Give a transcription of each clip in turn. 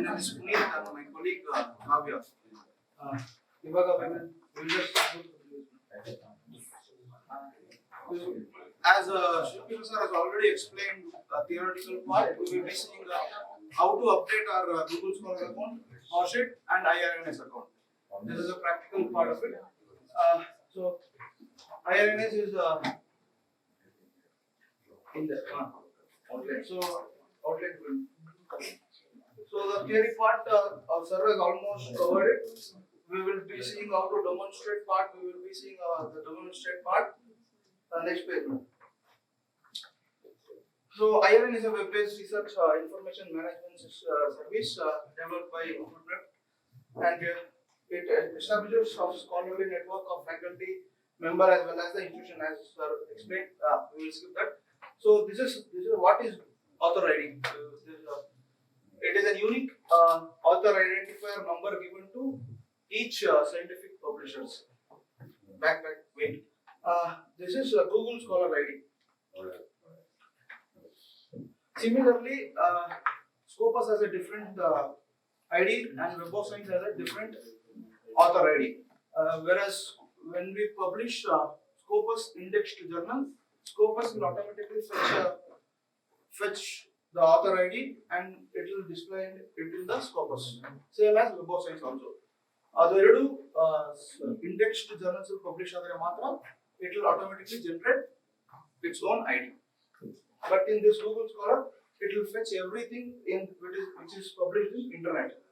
My name is Puneet and my colleague Kavya. Ivaga, we will just as Shri sir has already explained theoretical part, we will be seeing how to update our Google Scholar account, ORCID and IRINS account. This is a practical part of it. So IRINS is in the outlet. So outlet will. So the theory part, our sir has almost covered it. We will be seeing how to demonstrate part. We will be seeing the demonstrate part. Next page. So IRIN is a web-based research information management service developed by Google, and it establishes a scholarly network of faculty member as well as the institution, as sir explained. We will skip that. So this is what is author ID. It is a unique author identifier number given to each scientific publishers. Wait. This is Google Scholar ID. Similarly, Scopus has a different ID and Web of Science has a different author ID. Whereas when we publish Scopus indexed journal, Scopus will automatically fetch the author ID and it will display it in the Scopus. Same as Web of Science also. Aderedu indexed journals will publish adare matra, it will automatically generate its own ID. But in this Google Scholar, it will fetch everything which is published in internet.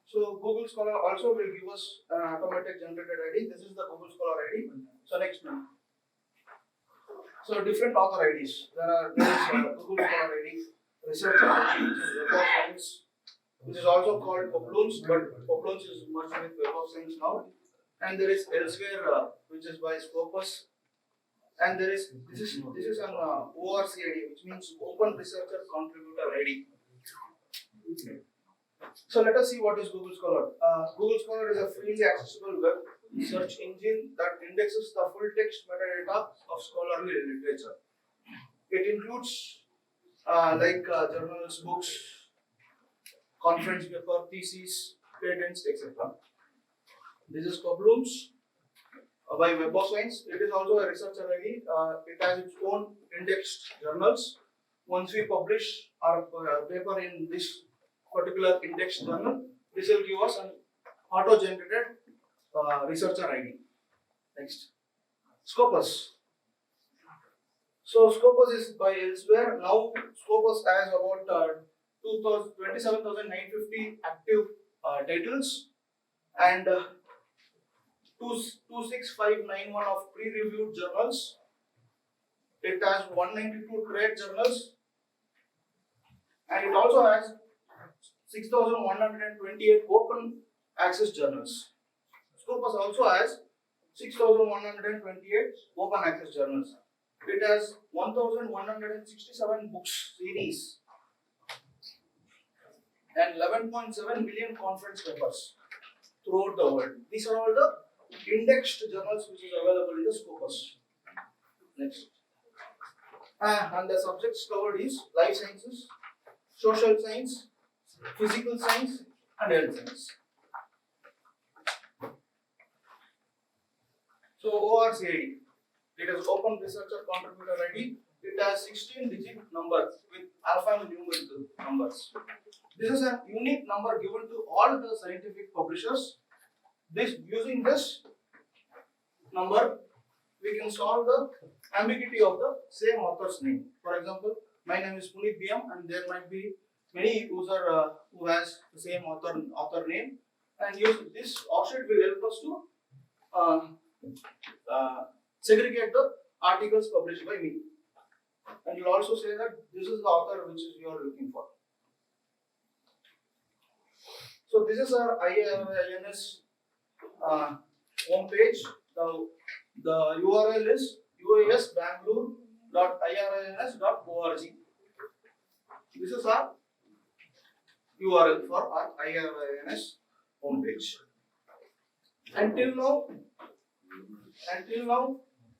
So Google Scholar also will give us an automatic generated ID. This is the Google Scholar ID. So next one. So different author IDs. There is Google Scholar ID, Research ID, which is Web of Science, which is also called Poplons, but Poplons is merged with Web of Science now. And there is Elsewhere, which is by Scopus. And this is an ORC ID, which means Open Researcher Contributor ID. So let us see what is Google Scholar. Google Scholar is a freely accessible web search engine that indexes the full text metadata of scholarly literature. It includes journals, books, conference paper, theses, patents, etc. This is Poplons by Web of Science. It is also a researcher ID. It has its own indexed journals. Once we publish our paper in this particular indexed journal, this will give us an auto-generated researcher ID. Next, Scopus. So Scopus is by Elsewhere. Now Scopus has about 27,950 active titles and 26591 of pre-reviewed journals. It has 192 trade journals and it also has 6,128 open access journals. Scopus also has 6,128 open access journals. It has 1,167 books series and 11.7 million conference papers throughout the world. These are all the indexed journals which is available in the Scopus. Next. And the subjects covered is life sciences, social science, physical science and health science. So ORC ID, it is Open Researcher Contributor ID. It has 16-digit numbers with alphanumerical numbers. This is a unique number given to all the scientific publishers. Using this number, we can solve the ambiguity of the same author's name. For example, my name is Puneet BM and there might be many users who has the same author name, and this ORCID will help us to segregate the articles published by me. And you'll also say that this is the author which you are looking for. So this is our IRINS home page. The URL is uasbangalore.irins.org. This is our URL for our IRINS home page. Until now,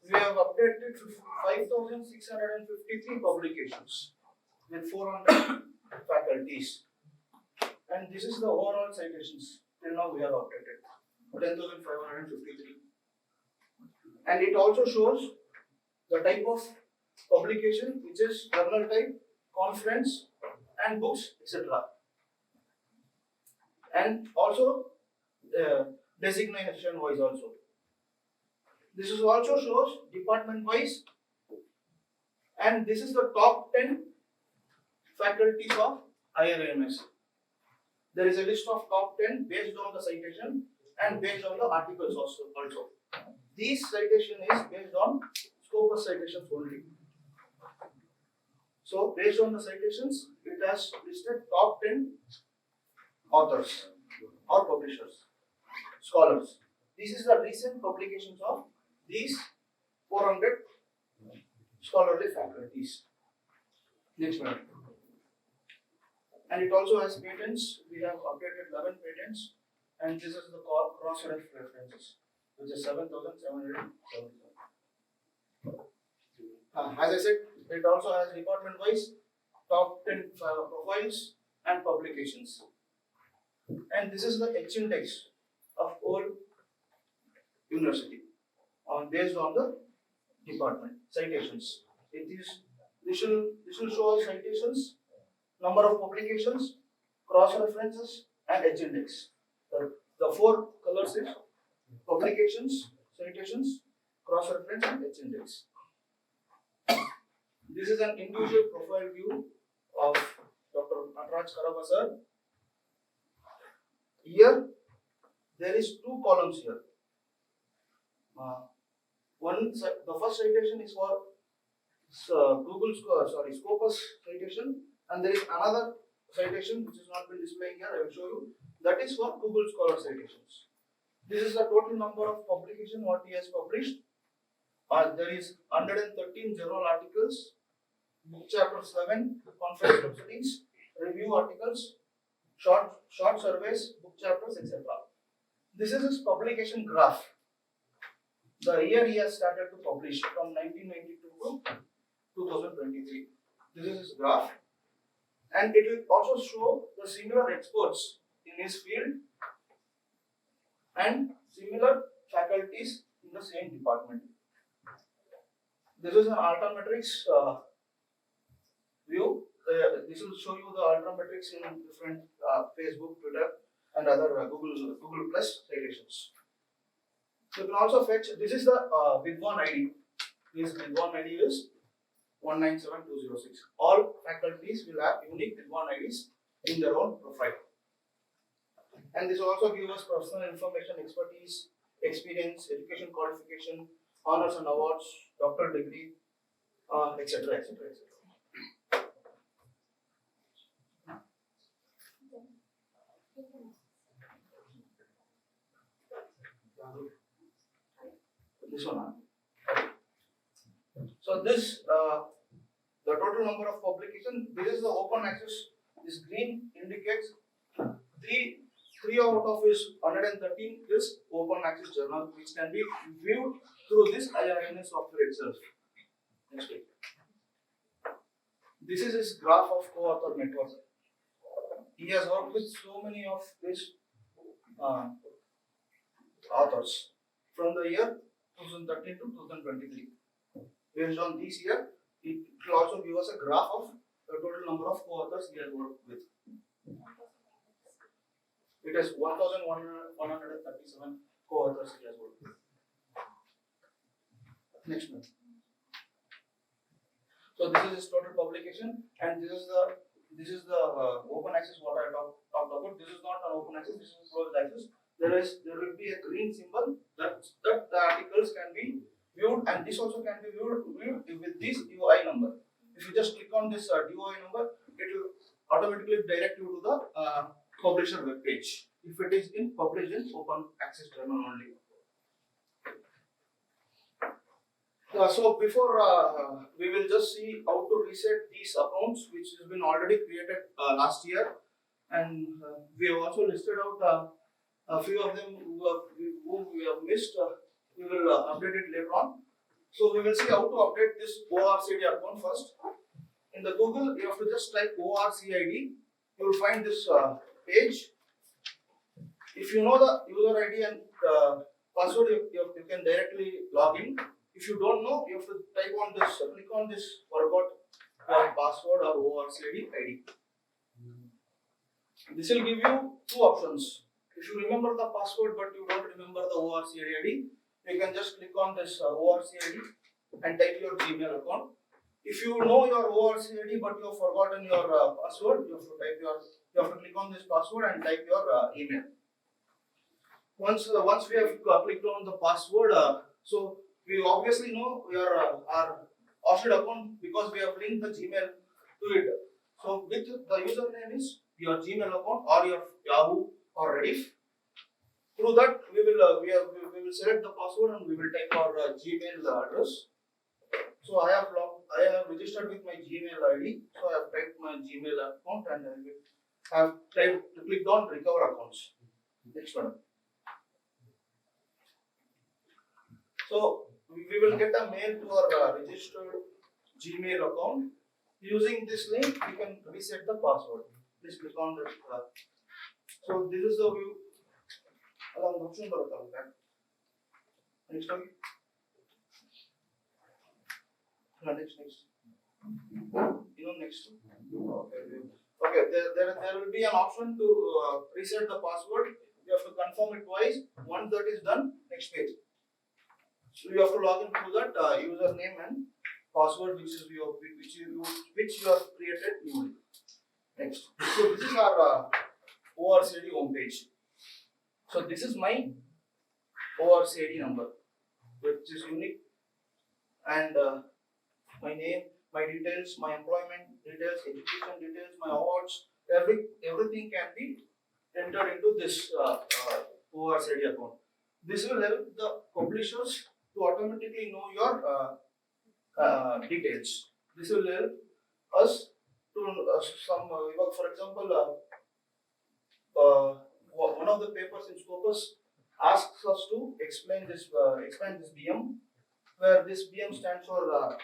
we have updated 5,653 publications with 400 faculties. And this is the overall citations till now we have updated 10,553. And it also shows the type of publication, which is journal type, conference, and books, etc. And also designation wise also. This is also shows department wise, and this is the top 10 faculties of IRINS. There is a list of top 10 based on the citation and based on the articles also. These citation is based on Scopus citations only. So based on the citations, it has listed top 10 authors or publishers, scholars. This is the recent publications of these 400 scholarly faculties. Next one. And it also has patents. We have updated 11 patents, and this is the cross references, which is 7,777. As I said, it also has department wise top 10 profiles and publications. And this is the H index of all university based on the department citations. This will show us citations, number of publications, cross references, and H index. The four colors is publications, citations, cross reference, and H index. This is an individual profile view of Dr. Nataraj Karabasar. Here, there is two columns here. The first citation is for Scopus citation, and there is another citation which is not been displaying here. I will show you. That is for Google Scholar citations. This is the total number of publication what he has published. There is 113 journal articles, book chapter 7, conference proceedings, review articles, short surveys, book chapters, etc. This is his publication graph. The year he has started to publish from 1992 to 2023. This is his graph, and it will also show the similar experts in his field and similar faculties in the same department. This is an Ultrametrics view. This will show you the Ultrametrics in different Facebook, Twitter, and other Google Plus citations. You can also fetch. This is the Vidwan ID. This Vidwan ID is 197206. All faculties will have unique Vidwan IDs in their own profile. And this also gives us personal information, expertise, experience, education qualification, honors and awards, doctoral degree, etc. This one. So this the total number of publications. This is the open access. This green indicates three out of his 113 is open access journal, which can be viewed through this IRINS software itself. Next page. This is his graph of co-author network. He has worked with so many of these authors from the year 2013 to 2023. Based on this year, it will also give us a graph of the total number of co-authors he has worked with. It is 1,137 co-authors he has worked with. Next one. So this is his total publication, and this is the open access what I talked about. This is not an open access. This is closed access. There will be a green symbol that the articles can be viewed, and this also can be viewed with this DOI number. If you just click on this DOI number, it will automatically direct you to the publisher web page. If it is published in open access journal only. So before we will just see how to reset these accounts, which has been already created last year, and we have also listed out a few of them whom we have missed. We will update it later on. So we will see how to update this ORCID account first. In the Google, you have to just type ORCID. You will find this page. If you know the user ID and password, you can directly log in. If you don't know, you have to type on this, click on this forgot password or ORCID ID. This will give you two options. If you remember the password but you don't remember the ORCID ID, you can just click on this ORCID and type your Gmail account. If you know your ORCID but you have forgotten your password, you have to click on this password and type your email. Once we have clicked on the password, so we obviously know your our offset account because we have linked the Gmail to it. So with the username is your Gmail account or your Yahoo or Rediff. Through that we will select the password and we will type our Gmail address. So I have registered with my Gmail ID. So I have typed my Gmail account and I have clicked on recover accounts. Next one. So we will get a mail to our registered Gmail account. Using this link, we can reset the password. Please click on that. So this is the view. Next one. Next. Next. Okay. There will be an option to reset the password. You have to confirm it twice. Once that is done, next page. So you have to log into that username and password which you have created newly. Next. So this is our ORCID home page. So this is my ORCID number, which is unique, and my name, my details, my employment details, education details, my awards, everything can be entered into this ORCID account. This will help the publishers to automatically know your details. This will help us to for example, one of the papers in Scopus asks us to expand this BM, where this BM stands for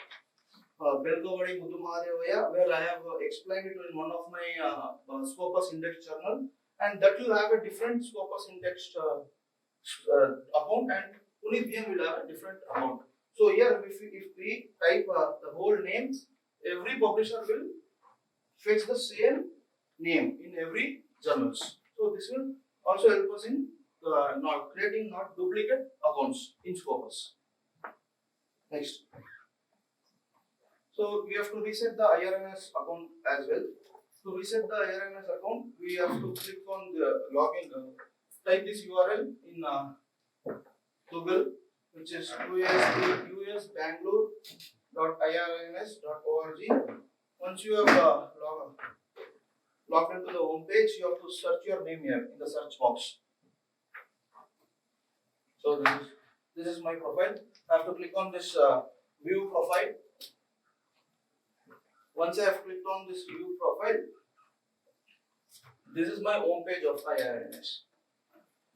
Belgavadi Mudumadevaya, where I have explained it in one of my Scopus index journal, and that will have a different Scopus indexed account, and only BM will have a different account. So here, if we type the whole name, every publisher will fetch the same name in every journals. So this will also help us in not creating duplicate accounts in Scopus. Next. So we have to reset the IRINS account as well. To reset the IRINS account, we have to click on the login. Type this URL in Google, which is usbangalore.irins.org. Once you have logged into the home page, you have to search your name here in the search box. So this is my profile. I have to click on this view profile. Once I have clicked on this view profile, this is my home page of IRINS.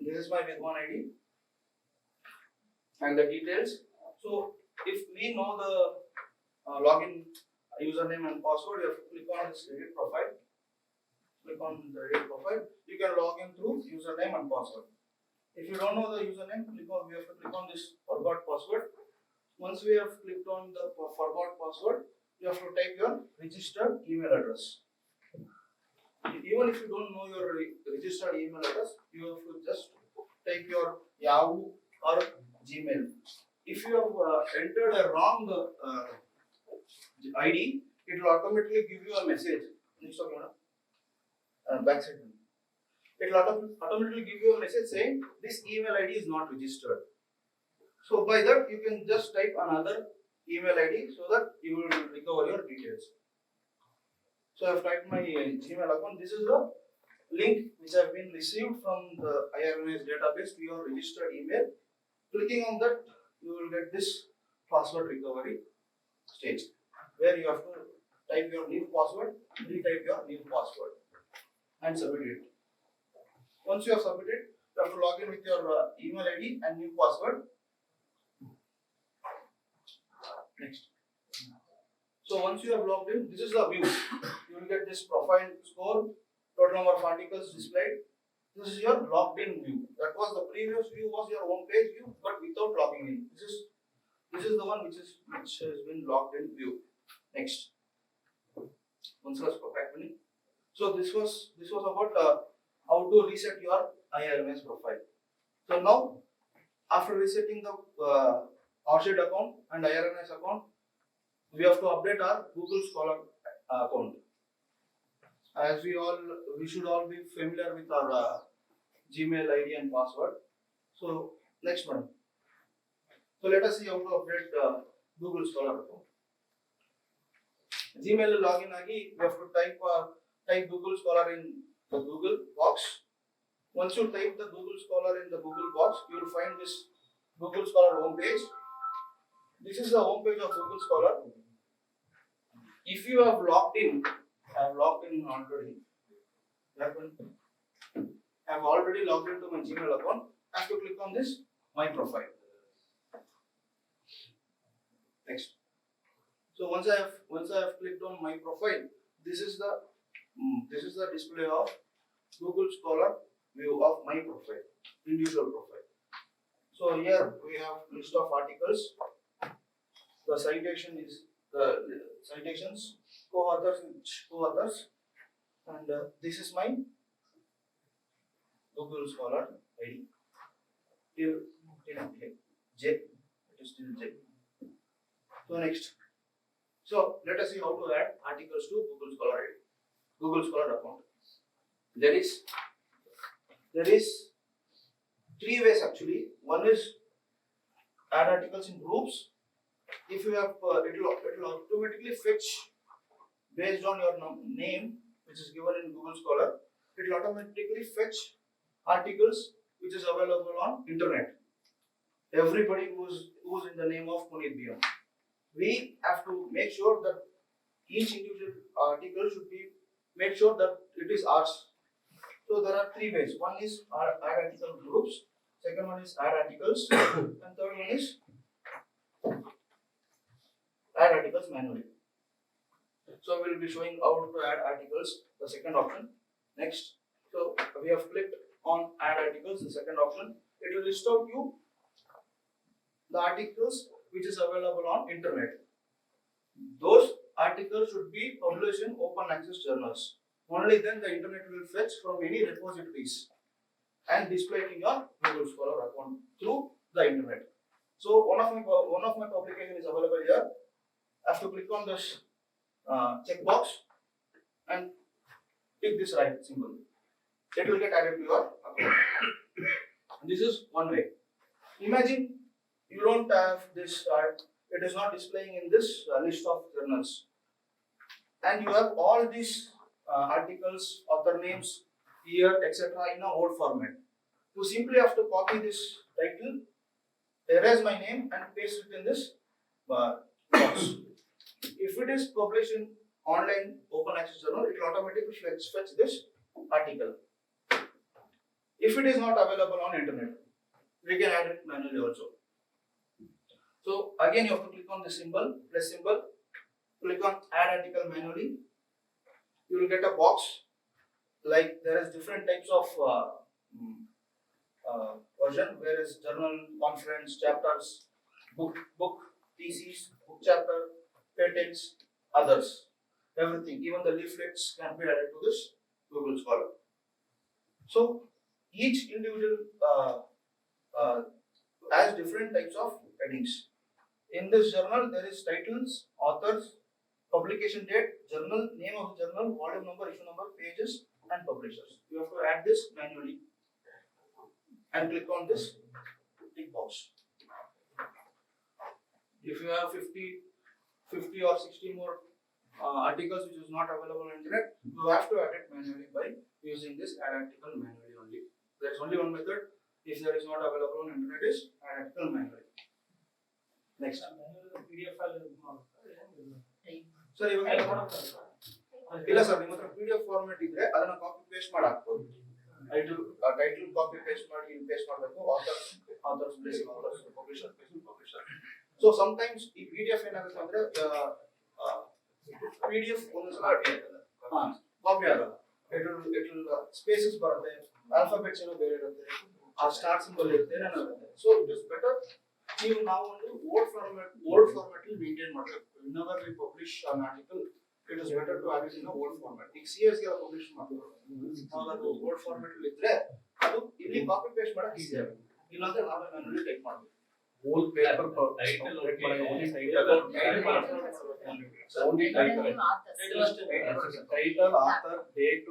This is my Vidwan ID and the details. So if we know the login username and password, you have to click on this Reddit profile. Click on the Reddit profile. You can log in through username and password. If you don't know the username, we have to click on this forgot password. Once we have clicked on the forgot password, you have to type your registered email address. Even if you don't know your registered email address, you have to just type your Yahoo or Gmail. If you have entered a wrong ID, it will automatically give you a message. Next one, backside. It will automatically give you a message saying this email ID is not registered. So by that you can just type another email ID so that you will recover your details. So I have typed my Gmail account. This is the link which have been received from the IRINS database to your registered email. Clicking on that, you will get this password recovery stage where you have to type your new password, retype your new password, and submit it. Once you have submitted, you have to log in with your email ID and new password. Next. So once you have logged in, this is the view. You will get this profile score, total number of articles displayed. This is your logged in view. That was the previous view was your home page view, but without logging in. This is the one which has been logged in view. Next. So this was about how to reset your IRINS profile. So now after resetting the Outside account and IRINS account, we have to update our Google Scholar account. As we should all be familiar with our Gmail ID and password. So next one. So let us see how to update Google Scholar account. Gmail login agi, we have to type Google Scholar in the Google box. Once you type the Google Scholar in the Google box, you will find this Google Scholar home page. This is the home page of Google Scholar. If you have logged in, I have logged in already. I have already logged into my Gmail account. I have to click on this My Profile. Next. So once I have clicked on My Profile, this is the display of Google Scholar view of My Profile, individual profile. So here we have list of articles. The citation is the citations, co-authors, and this is my Google Scholar ID. Till J. It is till J. So next. So let us see how to add articles to Google Scholar ID, Google Scholar account. There is three ways actually. One is add articles in groups. If you have, it will automatically fetch based on your name, which is given in Google Scholar. It will automatically fetch articles which is available on internet. Everybody who's in the name of Puneet BM. We have to make sure that each individual article should be made sure that it is ours. So there are three ways. One is add article groups. Second one is add articles, and third one is add articles manually. So we will be showing how to add articles, the second option. Next. So we have clicked on add articles, the second option. It will list out you the articles which is available on internet. Those articles should be published in open access journals. Only then the internet will fetch from any repositories and display it in your Google Scholar account through the internet. So one of my publication is available here. I have to click on this checkbox and click this right symbol. It will get added to your account. This is one way. Imagine you don't have this, it is not displaying in this list of journals, and you have all these articles, author names, year, etc. in a old format. You simply have to copy this title, erase my name, and paste it in this box. If it is published in online open access journal, it will automatically fetch this article. If it is not available on internet, we can add it manually also. So again, you have to click on this symbol, plus symbol, click on add article manually. You will get a box. Like there is different types of version, whereas journal, conference, chapters, book, thesis, book chapter, patents, others, everything. Even the leaflets can be added to this Google Scholar. So each individual has different types of headings. In this journal, there is titles, authors, publication date, journal, name of the journal, volume number, issue number, pages, and publishers. You have to add this manually and click on this tick box. If you have 50 or 60 more articles which is not available on internet, you have to add it manually by using this add article manually only. There is only one method. If there is not available on internet, is add article manually. Next. PDF file sir, ಇವಾಗ ಇಲ್ಲ sir ನಿಮ್ಮ ಹತ್ರ PDF format ಇದ್ರೆ ಅದನ್ನ copy paste ಮಾಡಿ ಹಾಕಬಹುದು. Title copy paste ಮಾಡಿ paste ಮಾಡಬೇಕು. Author's place author's, publisher place publisher. So sometimes ಈ PDF ಏನಾಗುತ್ತೆ ಅಂದ್ರೆ PDF ಒಂದೊಂದ್ಸಲ ಕಾಪಿ ಆಗಲ್ಲ. spaces ಬರುತ್ತೆ, alphabets ಏನೋ ಬೇರೆ ಇರುತ್ತೆ, ಆ ಸ್ಟಾರ್ ಸಿಂಬಲ್ ಇರುತ್ತೆ, ಏನೋ ಇರುತ್ತೆ. So it is better ನಾವು ಒಂದು word format ಅಲ್ಲಿ maintain ಮಾಡಬೇಕು. Whenever we publish an article, it is better to have it in a word format. ಈಗ CS ಗೆ ಪಬ್ಲಿಷ್ ಮಾಡ್ತೀವಿ, ನಾವು ಅದು word format ಅಲ್ಲಿ ಇದ್ರೆ ಅದು ಇಲ್ಲಿ ಕಾಪಿ ಪೇಸ್ಟ್ ಮಾಡಕ್ಕೆ ಈಸಿ ಆಗುತ್ತೆ. ಇಲ್ಲಾಂದ್ರೆ ನಾವೇ ಮ್ಯಾನ್ಯುಯಲಿ ಟೈಪ್ ಮಾಡಬೇಕು. whole paper title only title author date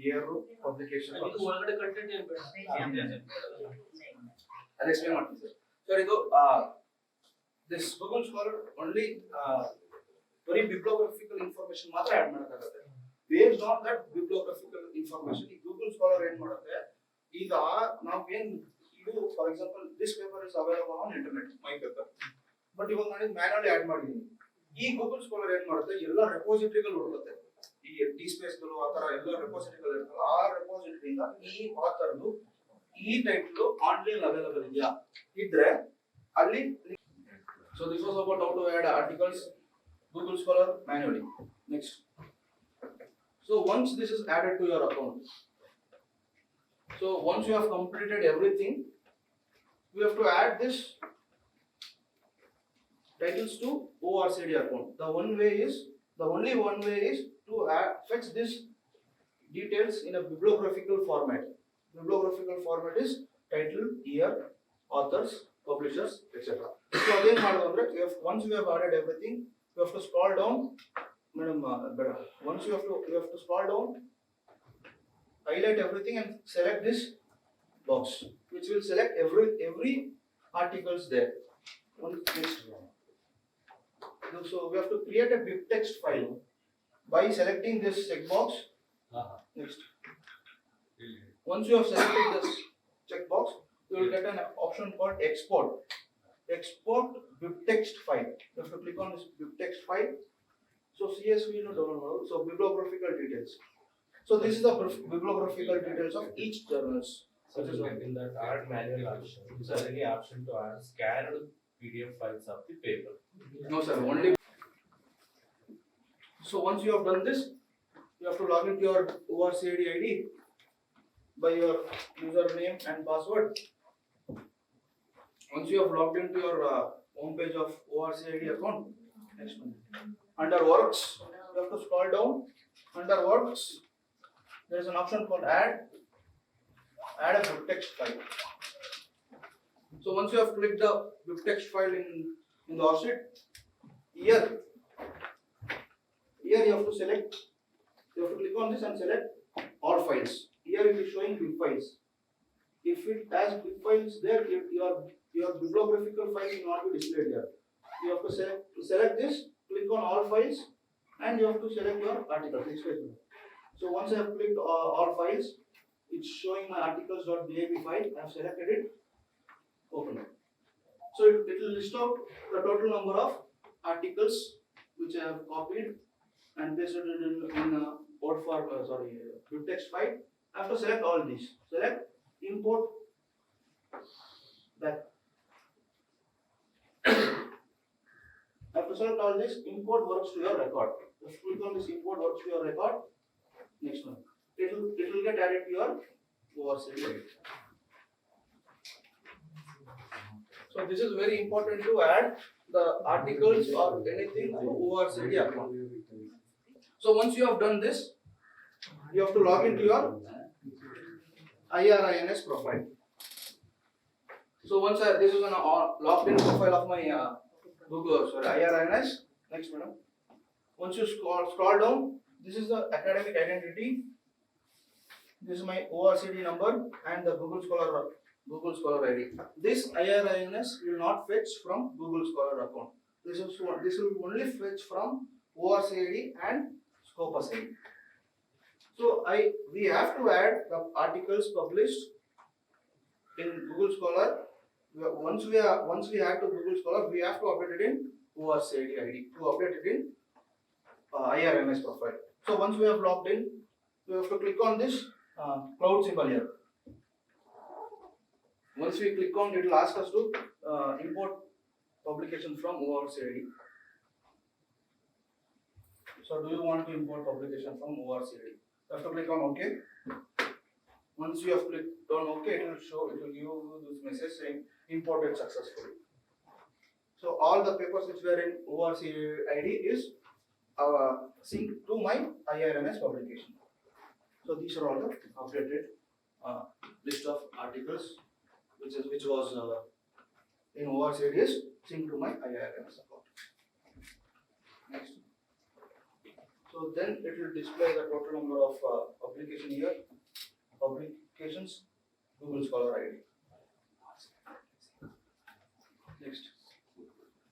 year publication ಅದು ಒಳಗಡೆ ಕಂಟೆಂಟ್ ಏನು ಬೇಡ ಅದು ಎಕ್ಸ್ಪ್ಲೇನ್ ಮಾಡ್ತೀನಿ ಸರ್. ಇದು this Google Scholar only very bibliographical information ಮಾತ್ರ ಆಡ್ ಮಾಡಬೇಕಾಗುತ್ತೆ. based on that bibliographical information ಈ Google Scholar ಏನು ಮಾಡುತ್ತೆ, ಈಗ ನಾವು ಏನು ಇದು for example this paper is available on internet, my paper, but ಇವಾಗ ನಾನು ಮ್ಯಾನ್ಯುಯಲಿ ಆಡ್ ಮಾಡಿದ್ದೀನಿ. ಈ ಗೂಗಲ್ ಸ್ಕಾಲರ್ ಏನ್ ಮಾಡುತ್ತೆ, ಎಲ್ಲ ರೆಪೋಸಿಟರಿಗಳು ಹುಡುಕುತ್ತೆ, ಈ ಡಿ ಸ್ಪೇಸ್ಗಳು ಆ ತರ ಎಲ್ಲ ರೆಪೋಸಿಟರಿಗಳು ಇರ್ತಲ್ಲ, ಆ ರೆಪೋಸಿಟರಿಯಿಂದ ಈ ಆಥರ್ದು ಈ ಟೈಟ್ಲು ಆನ್ಲೈನ್ ಅವೈಲಬಲ್ ಇದೆಯಾ ಇದ್ರೆ ಅಲ್ಲಿ. So this was about how to add articles Google Scholar manually. Next, so once this is added to your account, so once you have completed everything, you have to add this titles to ORCD account. The only one way is to fetch this details in a bibliographical format. Bibliographical format is title, year, authors, publishers, etc. So again, once you have added everything, you have to scroll down, madam. Once you have to scroll down, highlight everything and select this box, which will select every articles there. Next, so we have to create a BibTeX file by selecting this checkbox. Next, once you have selected this checkbox, you will get an option called export BibTeX file. You have to click on this BibTeX file. So CSV no download, so bibliographical details. So this is the bibliographical details of each journals. So in that add manual option, is there any option to add scanned PDF files of the paper? No sir, only. So once you have done this, you have to log into your ORCID ID by your username and password. Once you have logged into your home page of ORCID account, next one, under works, you have to scroll down. Under works, there is an option called add a BibTeX file. So once you have clicked the BibTeX file in the offset, here you have to click on this and select all files. Here it is showing bib files. If it has bib files there, your bibliographical file will not be displayed there. You have to select this, click on all files, and you have to select your article. So once I have clicked all files, it's showing my articles.bib file. I have selected it, open it. So it will list out the total number of articles which I have copied and pasted it in BibTeX file. I have to select all these. Select import that. I have to select all this, import works to your record. Just click on this import works to your record. Next one. It will get added to your ORCD. So this is very important to add the articles or anything to ORCD account. So once you have done this, you have to log into your IRINS profile. So once this is an logged in profile of my IRINS. Next, madam. Once you scroll down, this is the academic identity. This is my ORCD number and the Google Scholar ID. This IRINS will not fetch from Google Scholar account. This will only fetch from ORCD and Scopus ID. So we have to add the articles published in Google Scholar. Once we add to Google Scholar, we have to update it in ORCID ID to update it in IRINS profile. So once we have logged in, we have to click on this cloud symbol here. Once we click on, it will ask us to import publication from ORCID. So do you want to import publication from ORCID? You have to click on OK. Once you have clicked on OK, it will give you this message saying imported successfully. So all the papers which were in ORC ID is synced to my IRNS publication. So these are all the updated list of articles which was in ORC ID is synced to my IRNS account. Next. So then it will display the total number of publications, Google Scholar ID. Next.